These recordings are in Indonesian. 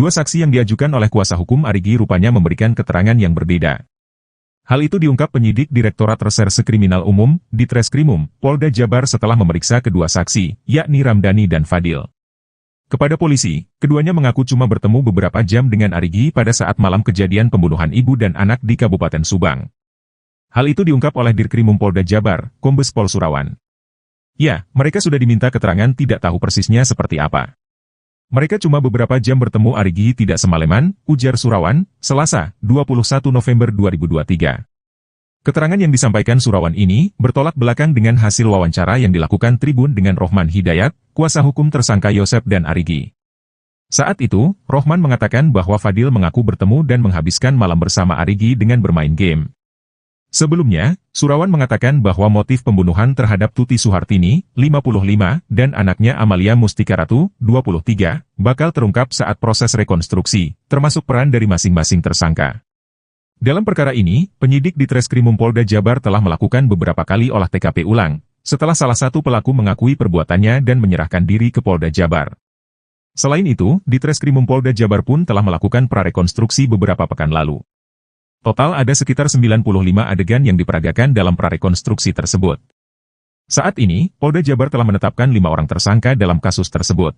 Kedua saksi yang diajukan oleh kuasa hukum Arigi rupanya memberikan keterangan yang berbeda. Hal itu diungkap penyidik Direktorat Reserse Kriminal Umum, Ditreskrimum, Polda Jabar setelah memeriksa kedua saksi, yakni Ramdhani dan Fadil. Kepada polisi, keduanya mengaku cuma bertemu beberapa jam dengan Arigi pada saat malam kejadian pembunuhan ibu dan anak di Kabupaten Subang. Hal itu diungkap oleh Dirkrimum Polda Jabar, Kombes Pol Surawan. Ya, mereka sudah diminta keterangan tidak tahu persisnya seperti apa. Mereka cuma beberapa jam bertemu Arigi tidak semalaman, ujar Surawan, Selasa, 21 November 2023. Keterangan yang disampaikan Surawan ini bertolak belakang dengan hasil wawancara yang dilakukan Tribun dengan Rohman Hidayat, kuasa hukum tersangka Yosef dan Arigi. Saat itu, Rohman mengatakan bahwa Fadil mengaku bertemu dan menghabiskan malam bersama Arigi dengan bermain game. Sebelumnya, Surawan mengatakan bahwa motif pembunuhan terhadap Tuti Suhartini, 55, dan anaknya Amalia Mustika Ratu, 23, bakal terungkap saat proses rekonstruksi, termasuk peran dari masing-masing tersangka. Dalam perkara ini, penyidik di Treskrimum Polda Jabar telah melakukan beberapa kali olah TKP ulang, setelah salah satu pelaku mengakui perbuatannya dan menyerahkan diri ke Polda Jabar. Selain itu, di Treskrimum Polda Jabar pun telah melakukan prarekonstruksi beberapa pekan lalu. Total ada sekitar 95 adegan yang diperagakan dalam prarekonstruksi tersebut. Saat ini, Polda Jabar telah menetapkan 5 orang tersangka dalam kasus tersebut.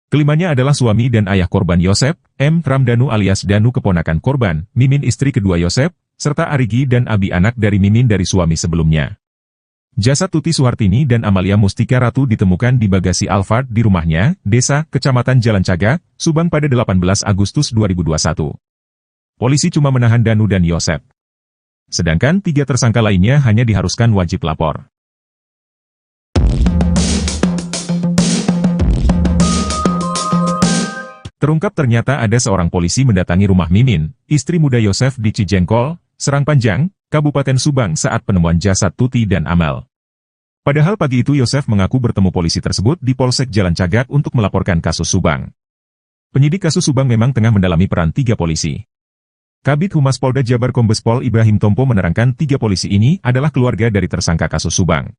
Kelimanya adalah suami dan ayah korban Yosef, M. Ramdhanu alias Danu keponakan korban, Mimin istri kedua Yosef, serta Arigi dan Abi anak dari Mimin dari suami sebelumnya. Jasad Tuti Suhartini dan Amalia Mustika Ratu ditemukan di bagasi Alphard di rumahnya, Desa, Kecamatan Jalan Cagak, Subang pada 18 Agustus 2021. Polisi cuma menahan Danu dan Yosef. Sedangkan 3 tersangka lainnya hanya diharuskan wajib lapor. Terungkap ternyata ada seorang polisi mendatangi rumah Mimin, istri muda Yosef di Cijengkol, Serang Panjang, Kabupaten Subang saat penemuan jasad Tuti dan Amel. Padahal pagi itu Yosef mengaku bertemu polisi tersebut di Polsek Jalan Cagak untuk melaporkan kasus Subang. Penyidik kasus Subang memang tengah mendalami peran 3 polisi. Kabid Humas Polda Jabar Kombes Pol Ibrahim Tompo menerangkan 3 polisi ini adalah keluarga dari tersangka kasus Subang.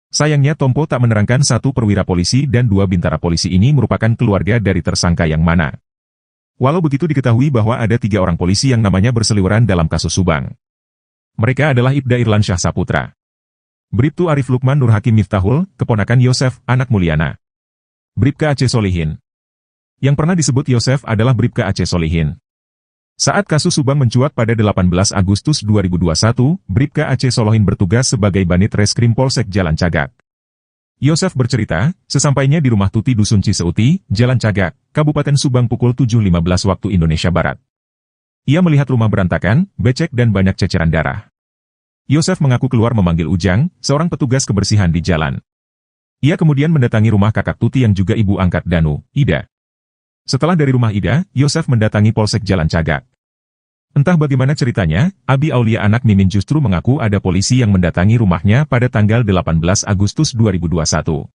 Sayangnya Tompo tak menerangkan 1 perwira polisi dan 2 bintara polisi ini merupakan keluarga dari tersangka yang mana. Walau begitu diketahui bahwa ada 3 orang polisi yang namanya berseliweran dalam kasus Subang. Mereka adalah Ibda Irlansyah Saputra, Bribtu Arif Lukman Nur Hakim Miftahul, keponakan Yosef, anak Mulyana, Bribka Aceh Solihin. Yang pernah disebut Yosef adalah Bribka Aceh Solihin. Saat kasus Subang mencuat pada 18 Agustus 2021, Bribka Aceh Solihin bertugas sebagai Banit Reskrim Polsek Jalan Cagak. Yosef bercerita, sesampainya di rumah Tuti Dusun Ciseuti, Jalan Cagak, Kabupaten Subang pukul 7.15 waktu Indonesia Barat. Ia melihat rumah berantakan, becek dan banyak ceceran darah. Yosef mengaku keluar memanggil Ujang, seorang petugas kebersihan di jalan. Ia kemudian mendatangi rumah kakak Tuti yang juga ibu angkat Danu, Ida. Setelah dari rumah Ida, Yosef mendatangi Polsek Jalan Cagak. Entah bagaimana ceritanya, Abi Aulia anak Mimin justru mengaku ada polisi yang mendatangi rumahnya pada tanggal 18 Agustus 2021.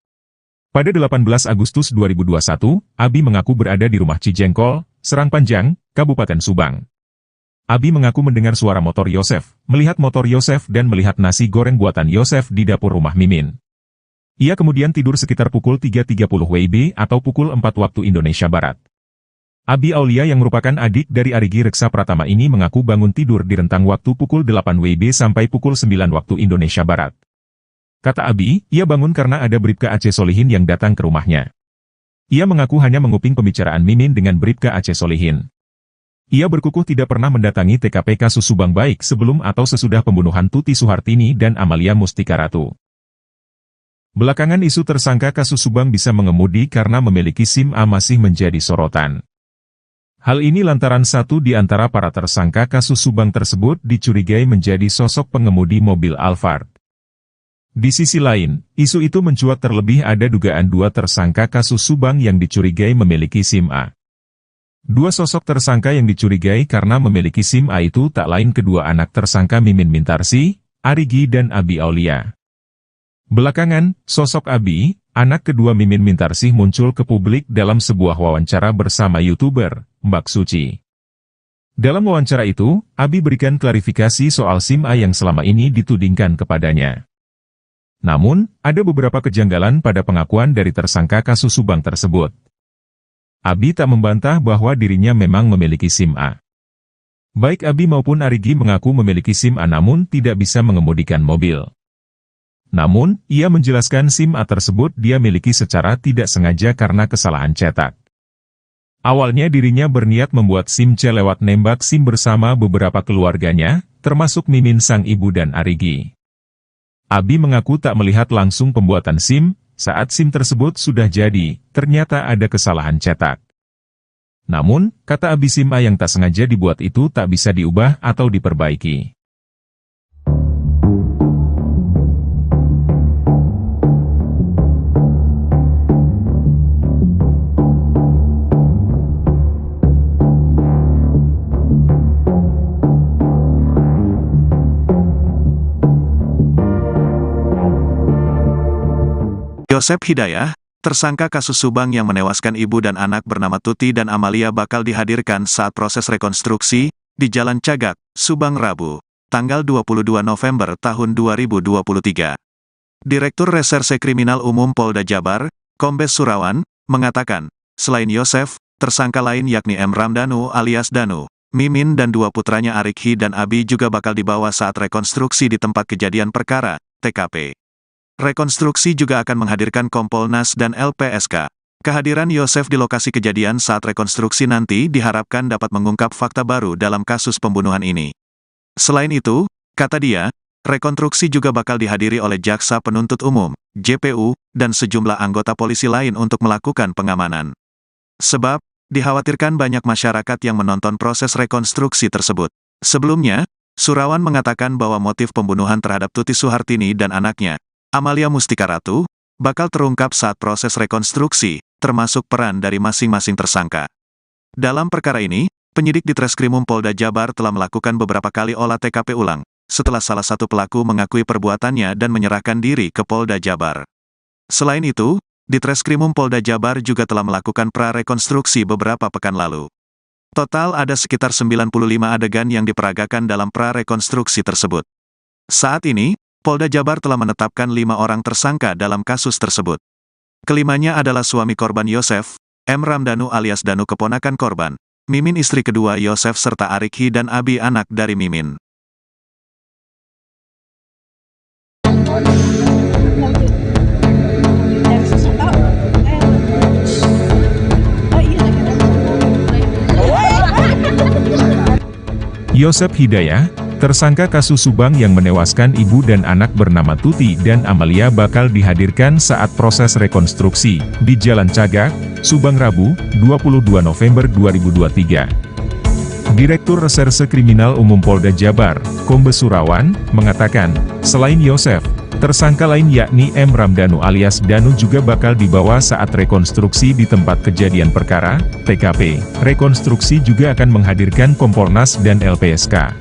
Pada 18 Agustus 2021, Abi mengaku berada di rumah Cijengkol, Serang Panjang, Kabupaten Subang. Abi mengaku mendengar suara motor Yosef, melihat motor Yosef dan melihat nasi goreng buatan Yosef di dapur rumah Mimin. Ia kemudian tidur sekitar pukul 3.30 WIB atau pukul 4 waktu Indonesia Barat. Abi Aulia yang merupakan adik dari Arigi Reksa Pratama ini mengaku bangun tidur di rentang waktu pukul 8 WIB sampai pukul 9 waktu Indonesia Barat. Kata Abi, ia bangun karena ada Bribka Aceh Solihin yang datang ke rumahnya. Ia mengaku hanya menguping pembicaraan Mimin dengan Bribka Aceh Solihin. Ia berkukuh tidak pernah mendatangi TKP kasus Subang baik sebelum atau sesudah pembunuhan Tuti Suhartini dan Amalia Mustika Ratu. Belakangan isu tersangka kasus Subang bisa mengemudi karena memiliki SIM A masih menjadi sorotan. Hal ini lantaran satu di antara para tersangka kasus Subang tersebut dicurigai menjadi sosok pengemudi mobil Alphard. Di sisi lain, isu itu mencuat terlebih ada dugaan 2 tersangka kasus Subang yang dicurigai memiliki SIM A. 2 sosok tersangka yang dicurigai karena memiliki SIM A itu tak lain kedua anak tersangka Mimin Mintarsi, Arigi dan Abi Aulia. Belakangan, sosok Abi, anak kedua Mimin Mintarsih muncul ke publik dalam sebuah wawancara bersama YouTuber, Mbak Suci. Dalam wawancara itu, Abi berikan klarifikasi soal SIM A yang selama ini ditudingkan kepadanya. Namun, ada beberapa kejanggalan pada pengakuan dari tersangka kasus Subang tersebut. Abi tak membantah bahwa dirinya memang memiliki SIM A. Baik Abi maupun Arigi mengaku memiliki SIM A namun tidak bisa mengemudikan mobil. Namun, ia menjelaskan SIM A tersebut dia miliki secara tidak sengaja karena kesalahan cetak. Awalnya dirinya berniat membuat SIM C lewat nembak SIM bersama beberapa keluarganya, termasuk Mimin sang ibu dan Arigi. Abi mengaku tak melihat langsung pembuatan SIM, saat SIM tersebut sudah jadi, ternyata ada kesalahan cetak. Namun, kata Abi SIM A yang tak sengaja dibuat itu tak bisa diubah atau diperbaiki. Yosef Hidayah, tersangka kasus Subang yang menewaskan ibu dan anak bernama Tuti dan Amalia bakal dihadirkan saat proses rekonstruksi di Jalan Cagak, Subang Rabu, tanggal 22 November tahun 2023. Direktur Reserse Kriminal Umum Polda Jabar, Kombes Surawan, mengatakan, selain Yosef, tersangka lain yakni M. Ramdhanu alias Danu, Mimin dan dua putranya Arikhi dan Abi juga bakal dibawa saat rekonstruksi di tempat kejadian perkara, TKP. Rekonstruksi juga akan menghadirkan Kompolnas dan LPSK. Kehadiran Yosef di lokasi kejadian saat rekonstruksi nanti diharapkan dapat mengungkap fakta baru dalam kasus pembunuhan ini. Selain itu, kata dia, rekonstruksi juga bakal dihadiri oleh Jaksa Penuntut Umum, JPU, dan sejumlah anggota polisi lain untuk melakukan pengamanan. Sebab, dikhawatirkan banyak masyarakat yang menonton proses rekonstruksi tersebut. Sebelumnya, Surawan mengatakan bahwa motif pembunuhan terhadap Tuti Suhartini dan anaknya, Amalia Mustika Ratu, bakal terungkap saat proses rekonstruksi, termasuk peran dari masing-masing tersangka. Dalam perkara ini, penyidik di Treskrimum Polda Jabar telah melakukan beberapa kali olah TKP ulang, setelah salah satu pelaku mengakui perbuatannya dan menyerahkan diri ke Polda Jabar. Selain itu, di Treskrimum Polda Jabar juga telah melakukan pra-rekonstruksi beberapa pekan lalu. Total ada sekitar 95 adegan yang diperagakan dalam pra-rekonstruksi tersebut. Saat ini, Polda Jabar telah menetapkan 5 orang tersangka dalam kasus tersebut. Kelimanya adalah suami korban Yosef, M. Ramdhanu alias Danu keponakan korban, Mimin istri kedua Yosef serta Arikhi dan Abi anak dari Mimin. Yosef Hidayah, tersangka kasus Subang yang menewaskan ibu dan anak bernama Tuti dan Amalia bakal dihadirkan saat proses rekonstruksi di Jalan Cagak, Subang Rabu, 22 November 2023. Direktur Reserse Kriminal Umum Polda Jabar, Kombes Surawan, mengatakan, selain Yosef, tersangka lain yakni M. Ramdhanu alias Danu juga bakal dibawa saat rekonstruksi di tempat kejadian perkara, TKP. Rekonstruksi juga akan menghadirkan Kompolnas dan LPSK.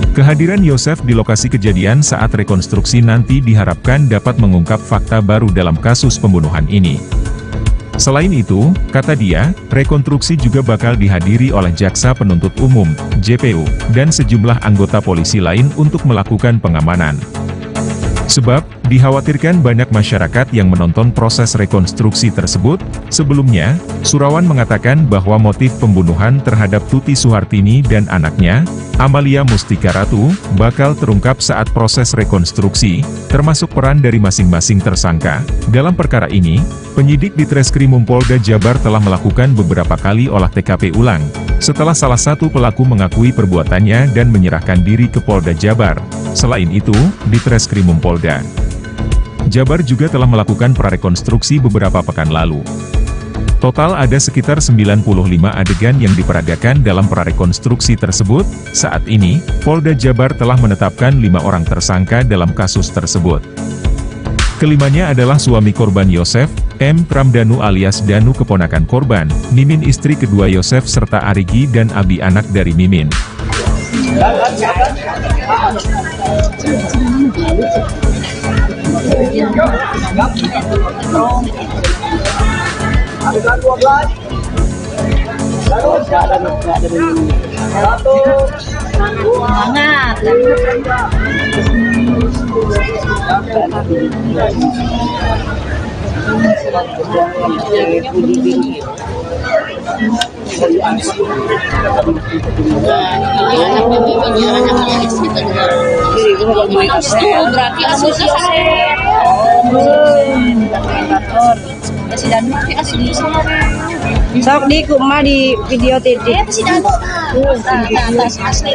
Kehadiran Yosef di lokasi kejadian saat rekonstruksi nanti diharapkan dapat mengungkap fakta baru dalam kasus pembunuhan ini. Selain itu, kata dia, rekonstruksi juga bakal dihadiri oleh Jaksa Penuntut Umum, JPU, dan sejumlah anggota polisi lain untuk melakukan pengamanan. Sebab, dikhawatirkan banyak masyarakat yang menonton proses rekonstruksi tersebut. Sebelumnya, Surawan mengatakan bahwa motif pembunuhan terhadap Tuti Suhartini dan anaknya, Amalia Mustika Ratu, bakal terungkap saat proses rekonstruksi, termasuk peran dari masing-masing tersangka. Dalam perkara ini, penyidik di Treskrimum Polda Jabar telah melakukan beberapa kali olah TKP ulang, setelah salah satu pelaku mengakui perbuatannya dan menyerahkan diri ke Polda Jabar. Selain itu, di Treskrimum Polda Jabar juga telah melakukan prarekonstruksi beberapa pekan lalu. Total ada sekitar 95 adegan yang diperagakan dalam prarekonstruksi tersebut. Saat ini, Polda Jabar telah menetapkan 5 orang tersangka dalam kasus tersebut. Kelimanya adalah suami korban Yosef, M. Ramdhanu alias Danu keponakan korban, Mimin istri kedua Yosef serta Arigi dan Abi anak dari Mimin. Berarti aslinya Sok di kuma di video titik. si Danu tas asli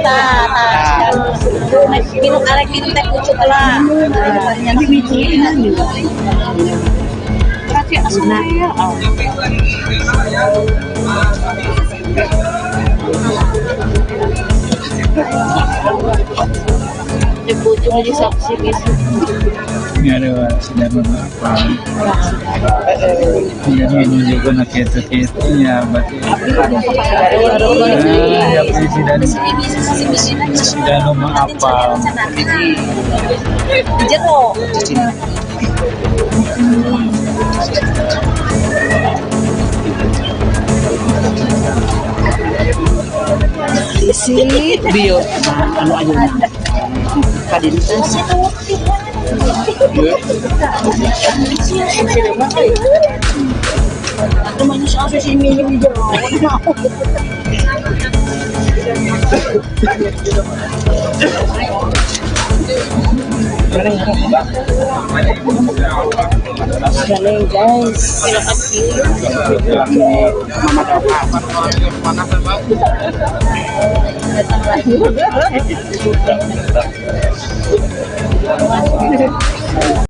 minum arek minum teh pucuk lah. Tapi biji Berarti aslinya. Di pucuk aja saksi gitu. Ini ada sudah apa? Ini juga nak keto-ketonya, berarti. Ya presiden sudah nomor apa? Jero. isi bio anu aja. Kadin Aku manusia asli minum di jero. Galing guys. Datang lagi.